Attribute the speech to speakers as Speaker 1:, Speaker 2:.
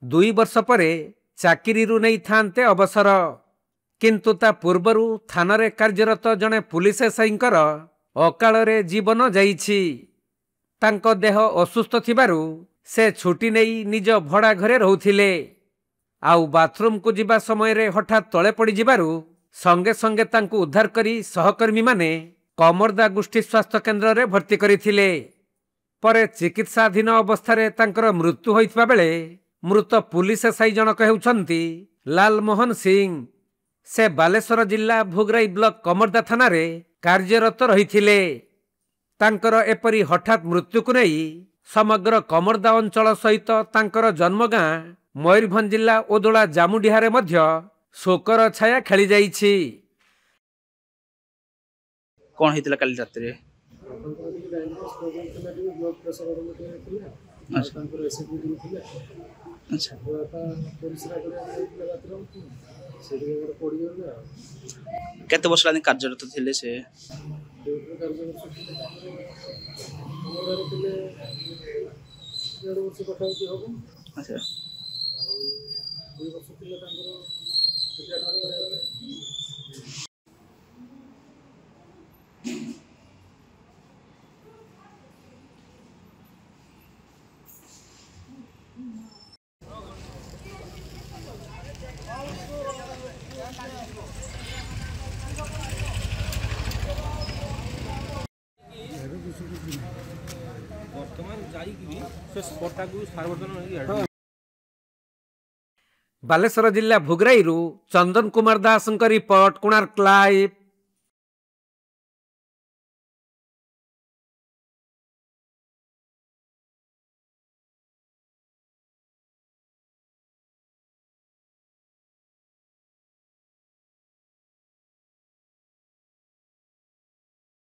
Speaker 1: 2 वर्ष परे चाकिरीरू नहीं थांते अवसर किंतु ता पूर्वरु थानारे कार्यरत जने पुलिस एसआईंकर अकाଳରେ जीवन जाइछि। तांको देह असुस्थ थिबारु से छुट्टी नहीं निज भड़ा घरे रहुथिले। आउ बाथरूम को जिबा समय रे हठात तळे पड़ी जिबारु संगे संगे तांको उद्धार करी सहकर्मी माने कमरदा गोष्ठी स्वास्थ्य केन्द्र रे भर्ती करिथिले। परे चिकित्साधीन अवस्था तांकर मृत्यु होइथिबा बेले मृत पुलिस एसआई जनक हेउछंती लालमोहन सिंह। से बालेश्वर जिला भोगराई ब्लॉक कमरदा थाना रे कार्यरत रहिथिले। तांकर एपरी हठात मृत्यु को नहीं समग्र कमरदा अंचल सहित तांकर जन्मगाँ मयूरभंज जिला ओदोला जामुडिहारे मध्य शोकर छाया खेली जाइछि।
Speaker 2: कौन होता काली रात रे? केते वर्ष लानी कार्यरत थिले से? अच्छा
Speaker 1: बालेश्वर जिला भोगराई चंदन कुमार दास रिपोर्ट कोणार्क लाइव।